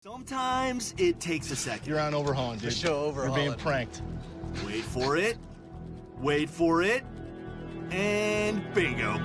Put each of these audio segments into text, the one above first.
Sometimes it takes a second. You're on Overhaulin, dude. The show Overhaulin. You're being pranked. Wait for it. Wait for it. And bingo.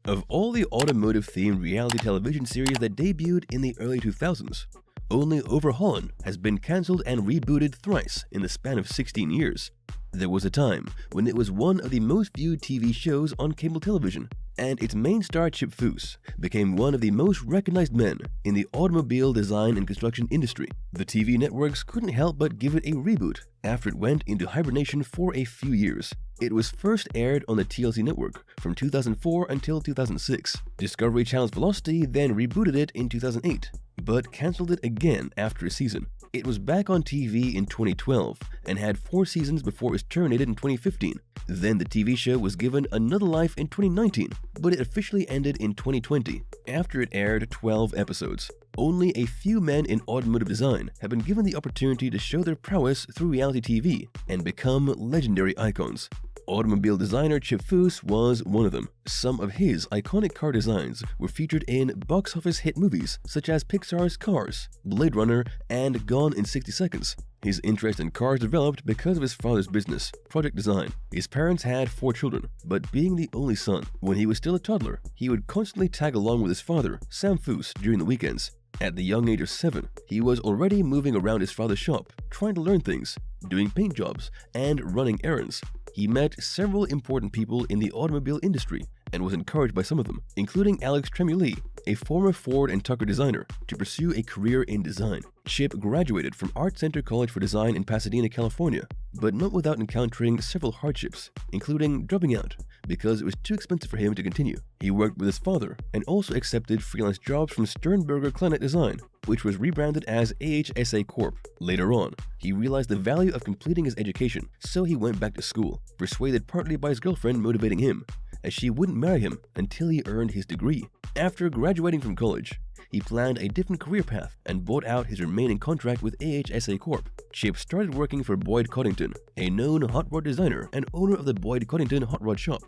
Of all the automotive-themed reality television series that debuted in the early 2000s, only Overhaulin has been cancelled and rebooted thrice in the span of 16 years. There was a time when it was one of the most viewed TV shows on cable television, and its main star Chip Foose became one of the most recognized men in the automobile design and construction industry. The TV networks couldn't help but give it a reboot after it went into hibernation for a few years. It was first aired on the TLC network from 2004 until 2006. Discovery Channel's Velocity then rebooted it in 2008, but cancelled it again after a season. It was back on TV in 2012 and had 4 seasons before it was terminated in 2015. Then the TV show was given another life in 2019, but it officially ended in 2020 after it aired 12 episodes. Only a few men in automotive design have been given the opportunity to show their prowess through reality TV and become legendary icons. Automobile designer Chip Foose was one of them. Some of his iconic car designs were featured in box office hit movies such as Pixar's Cars, Blade Runner, and Gone in 60 Seconds. His interest in cars developed because of his father's business, Project Design. His parents had 4 children, but being the only son, when he was still a toddler, he would constantly tag along with his father, Sam Foose, during the weekends. At the young age of 7, he was already moving around his father's shop, trying to learn things, doing paint jobs, and running errands. He met several important people in the automobile industry and was encouraged by some of them, including Alex Tremulli, a former Ford and Tucker designer, to pursue a career in design. Chip graduated from Art Center College for Design in Pasadena, California, but not without encountering several hardships, including dropping out because it was too expensive for him to continue. He worked with his father and also accepted freelance jobs from Sternberger Clanet Design, which was rebranded as AHSA Corp. Later on, he realized the value of completing his education, so he went back to school, persuaded partly by his girlfriend motivating him, as she wouldn't marry him until he earned his degree. After graduating from college, he planned a different career path and bought out his remaining contract with AHSA Corp. Chip started working for Boyd Coddington, a known hot rod designer and owner of the Boyd Coddington Hot Rod Shop.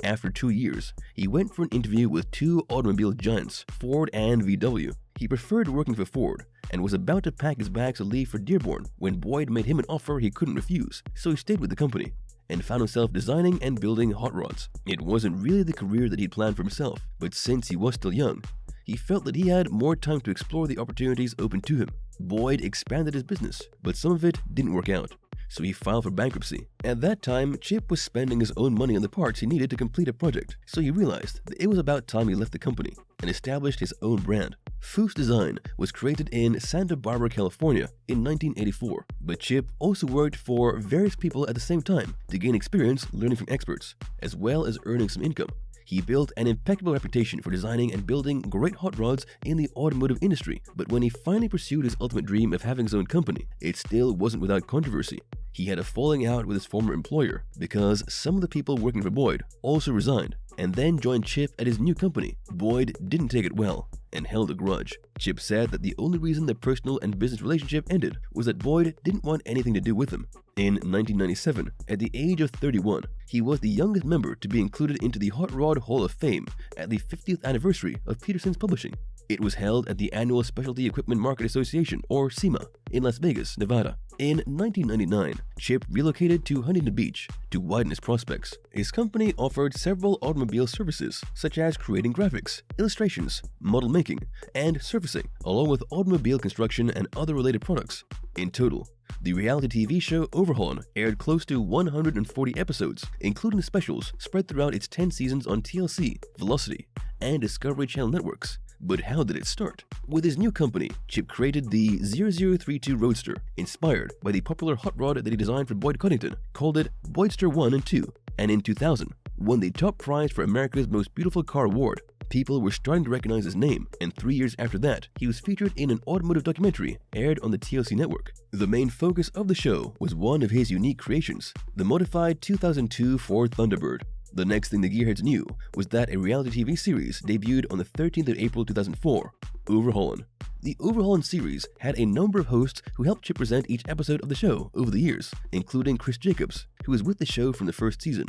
After 2 years, he went for an interview with 2 automobile giants, Ford and VW. He preferred working for Ford and was about to pack his bags to leave for Dearborn when Boyd made him an offer he couldn't refuse, so he stayed with the company and found himself designing and building hot rods. It wasn't really the career that he'd planned for himself, but since he was still young, he felt that he had more time to explore the opportunities open to him. Boyd expanded his business, but some of it didn't work out, so he filed for bankruptcy. At that time, Chip was spending his own money on the parts he needed to complete a project, so he realized that it was about time he left the company and established his own brand. Foose Design was created in Santa Barbara, California in 1984, but Chip also worked for various people at the same time to gain experience learning from experts, as well as earning some income. He built an impeccable reputation for designing and building great hot rods in the automotive industry, but when he finally pursued his ultimate dream of having his own company, it still wasn't without controversy. He had a falling out with his former employer because some of the people working for Boyd also resigned and then joined Chip at his new company. Boyd didn't take it well and held a grudge. Chip said that the only reason their personal and business relationship ended was that Boyd didn't want anything to do with him. In 1997, at the age of 31, he was the youngest member to be included into the Hot Rod Hall of Fame at the 50th anniversary of Peterson's Publishing. It was held at the annual Specialty Equipment Market Association, or SEMA, in Las Vegas, Nevada. In 1999, Chip relocated to Huntington Beach to widen his prospects. His company offered several automobile services, such as creating graphics, illustrations, model making, and servicing, along with automobile construction and other related products. In total, the reality TV show Overhaulin aired close to 140 episodes, including specials spread throughout its 10 seasons on TLC, Velocity, and Discovery Channel networks. But how did it start? With his new company, Chip created the 0032 Roadster, inspired by the popular hot rod that he designed for Boyd Coddington, called it Boydster 1 and 2, and in 2000, won the top prize for America's Most Beautiful Car Award. People were starting to recognize his name, and 3 years after that, he was featured in an automotive documentary aired on the TLC network. The main focus of the show was one of his unique creations, the modified 2002 Ford Thunderbird. The next thing the gearheads knew was that a reality TV series debuted on the 13th of April 2004, Overhaulin. The Overhaulin series had a number of hosts who helped Chip present each episode of the show over the years, including Chris Jacobs, who was with the show from the first season,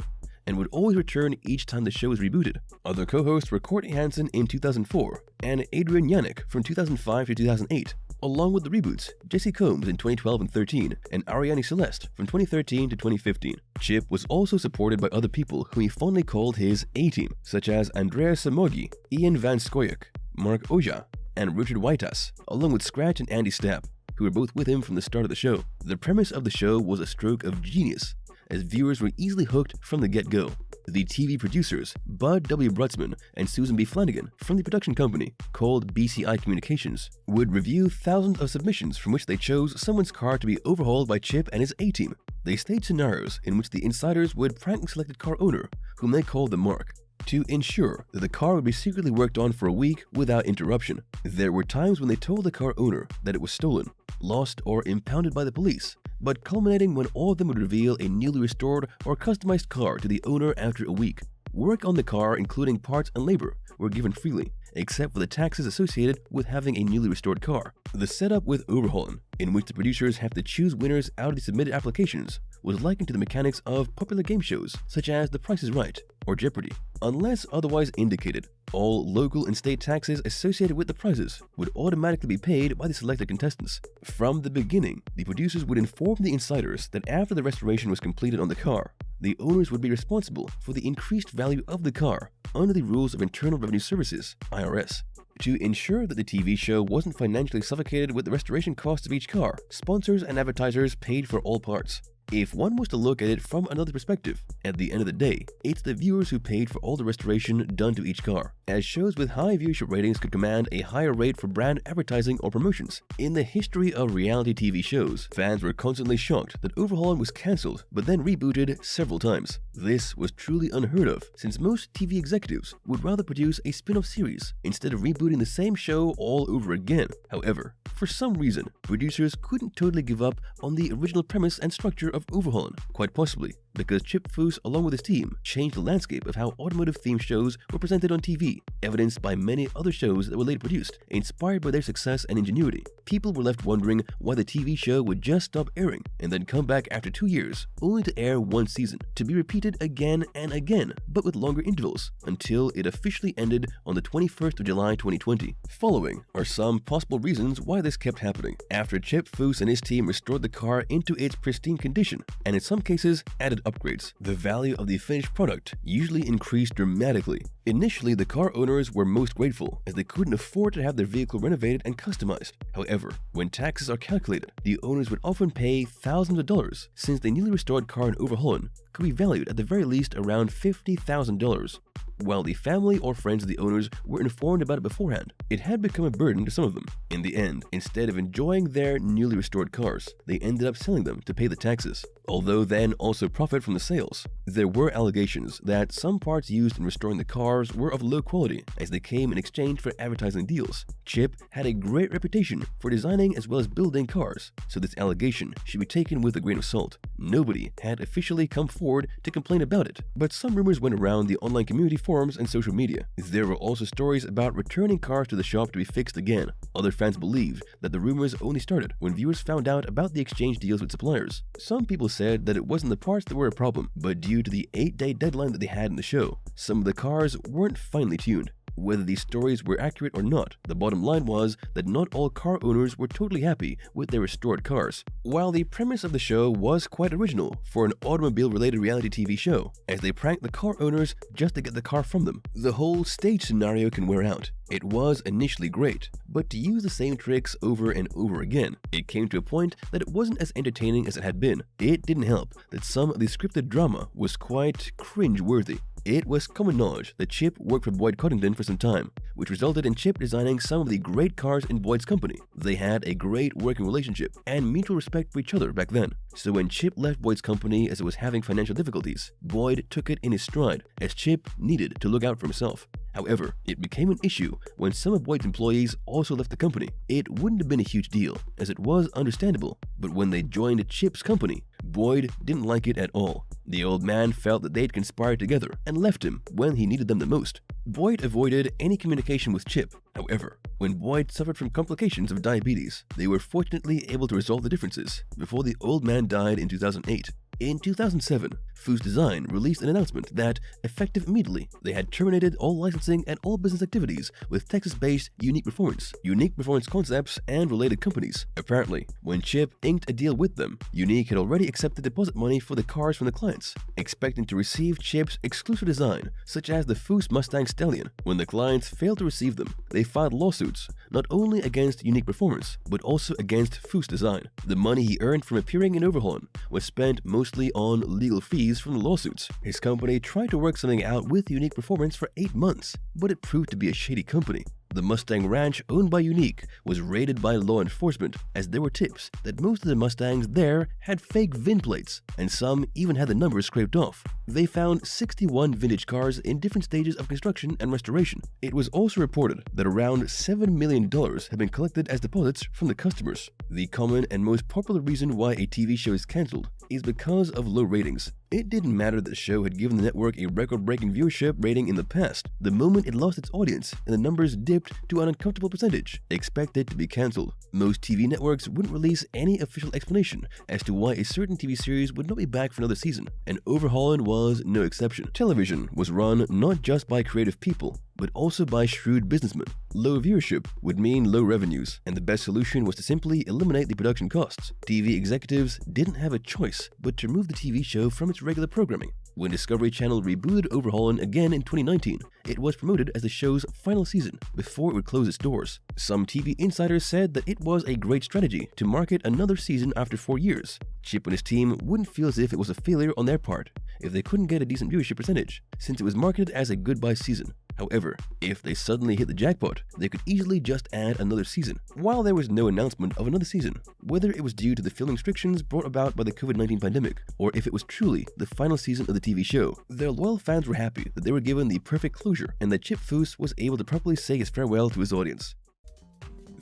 and would always return each time the show was rebooted. Other co-hosts were Courtney Hanson in 2004 and Adrian Yannick from 2005 to 2008. Along with the reboots, Jesse Combs in 2012 and 13, and Ariane Celeste from 2013 to 2015. Chip was also supported by other people whom he fondly called his A-Team, such as Andrea Samogi, Ian Van Scoyoc, Mark Oja, and Richard Whitehouse, along with Scratch and Andy Stapp, who were both with him from the start of the show. The premise of the show was a stroke of genius, as viewers were easily hooked from the get-go. The TV producers, Bud W. Brutzman and Susan B. Flanagan from the production company called BCI Communications, would review thousands of submissions from which they chose someone's car to be overhauled by Chip and his A-Team. They staged scenarios in which the insiders would prank the selected car owner, whom they called the Mark, to ensure that the car would be secretly worked on for a week without interruption. There were times when they told the car owner that it was stolen, lost, or impounded by the police, but culminating when all of them would reveal a newly restored or customized car to the owner after a week. Work on the car, including parts and labor, were given freely, except for the taxes associated with having a newly restored car. The setup with Overhaulin, in which the producers have to choose winners out of the submitted applications, was likened to the mechanics of popular game shows such as The Price is Right or Jeopardy! Unless otherwise indicated, all local and state taxes associated with the prizes would automatically be paid by the selected contestants. From the beginning, the producers would inform the insiders that after the restoration was completed on the car, the owners would be responsible for the increased value of the car under the rules of Internal Revenue Services, IRS. To ensure that the TV show wasn't financially suffocated with the restoration costs of each car, sponsors and advertisers paid for all parts. If one was to look at it from another perspective, at the end of the day, it's the viewers who paid for all the restoration done to each car, as shows with high viewership ratings could command a higher rate for brand advertising or promotions. In the history of reality TV shows, fans were constantly shocked that Overhaulin was cancelled but then rebooted several times. This was truly unheard of, since most TV executives would rather produce a spin-off series instead of rebooting the same show all over again. However, for some reason, producers couldn't totally give up on the original premise and structure of Overhaulin, quite possibly because Chip Foose, along with his team, changed the landscape of how automotive-themed shows were presented on TV, evidenced by many other shows that were later produced, inspired by their success and ingenuity. People were left wondering why the TV show would just stop airing and then come back after 2 years, only to air one season, to be repeated again and again, but with longer intervals, until it officially ended on the 21st of July 2020. Following are some possible reasons why this kept happening. After Chip Foose and his team restored the car into its pristine condition, and in some cases added upgrades, the value of the finished product usually increased dramatically. Initially, the car owners were most grateful, as they couldn't afford to have their vehicle renovated and customized. However, when taxes are calculated, the owners would often pay thousands of dollars, since the newly restored car in Overhaulin could be valued at the very least around $50,000. While the family or friends of the owners were informed about it beforehand, it had become a burden to some of them. In the end, instead of enjoying their newly restored cars, they ended up selling them to pay the taxes, although then also profit from the sales. There were allegations that some parts used in restoring the cars were of low quality, as they came in exchange for advertising deals. Chip had a great reputation for designing as well as building cars, so this allegation should be taken with a grain of salt. Nobody had officially come forward to complain about it, but some rumors went around the online community forums and social media. There were also stories about returning cars to the shop to be fixed again. Other fans believed that the rumors only started when viewers found out about the exchange deals with suppliers. Some people said that it wasn't the parts that were a problem, but due to the 8-day deadline that they had in the show, some of the cars weren't finely tuned. Whether these stories were accurate or not, the bottom line was that not all car owners were totally happy with their restored cars. While the premise of the show was quite original for an automobile-related reality TV show, as they pranked the car owners just to get the car from them, the whole stage scenario can wear out. It was initially great, but to use the same tricks over and over again, it came to a point that it wasn't as entertaining as it had been. It didn't help that some of the scripted drama was quite cringe-worthy. It was common knowledge that Chip worked for Boyd Coddington for some time, which resulted in Chip designing some of the great cars in Boyd's company. They had a great working relationship and mutual respect for each other back then. So when Chip left Boyd's company as it was having financial difficulties, Boyd took it in his stride, as Chip needed to look out for himself. However, it became an issue when some of Boyd's employees also left the company. It wouldn't have been a huge deal, as it was understandable, but when they joined Chip's company, Boyd didn't like it at all. The old man felt that they'd conspired together and left him when he needed them the most. Boyd avoided any communication with Chip. However, when Boyd suffered from complications of diabetes, they were fortunately able to resolve the differences before the old man died in 2008. In 2007, Foose Design released an announcement that, effective immediately, they had terminated all licensing and all business activities with Texas-based Unique Performance Concepts, and related companies. Apparently, when Chip inked a deal with them, Unique had already accepted deposit money for the cars from the clients, expecting to receive Chip's exclusive design, such as the Foose Mustang Stallion. When the clients failed to receive them, they filed lawsuits, not only against Unique Performance, but also against Foose Design. The money he earned from appearing in Overhaulin was spent mostly on legal fees from the lawsuits. His company tried to work something out with Unique Performance for 8 months, but it proved to be a shady company. The Mustang Ranch owned by Unique was raided by law enforcement, as there were tips that most of the Mustangs there had fake VIN plates, and some even had the numbers scraped off. They found 61 vintage cars in different stages of construction and restoration. It was also reported that around $7 million had been collected as deposits from the customers. The common and most popular reason why a TV show is cancelled is because of low ratings. It didn't matter that the show had given the network a record-breaking viewership rating in the past. The moment it lost its audience and the numbers dipped to an uncomfortable percentage, expect it to be cancelled. Most TV networks wouldn't release any official explanation as to why a certain TV series would not be back for another season, and Overhaulin was no exception. Television was run not just by creative people, but also by shrewd businessmen. Low viewership would mean low revenues, and the best solution was to simply eliminate the production costs. TV executives didn't have a choice but to remove the TV show from its regular programming. When Discovery Channel rebooted Overhaulin again in 2019, it was promoted as the show's final season before it would close its doors. Some TV insiders said that it was a great strategy to market another season after 4 years. Chip and his team wouldn't feel as if it was a failure on their part if they couldn't get a decent viewership percentage, since it was marketed as a goodbye season. However, if they suddenly hit the jackpot, they could easily just add another season. While there was no announcement of another season, whether it was due to the filming restrictions brought about by the COVID-19 pandemic, or if it was truly the final season of the TV show, their loyal fans were happy that they were given the perfect closure and that Chip Foose was able to properly say his farewell to his audience.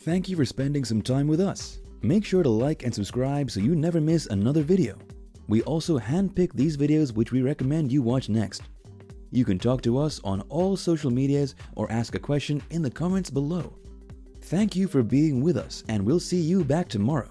Thank you for spending some time with us. Make sure to like and subscribe so you never miss another video. We also handpick these videos which we recommend you watch next. You can talk to us on all social medias or ask a question in the comments below. Thank you for being with us, and we'll see you back tomorrow.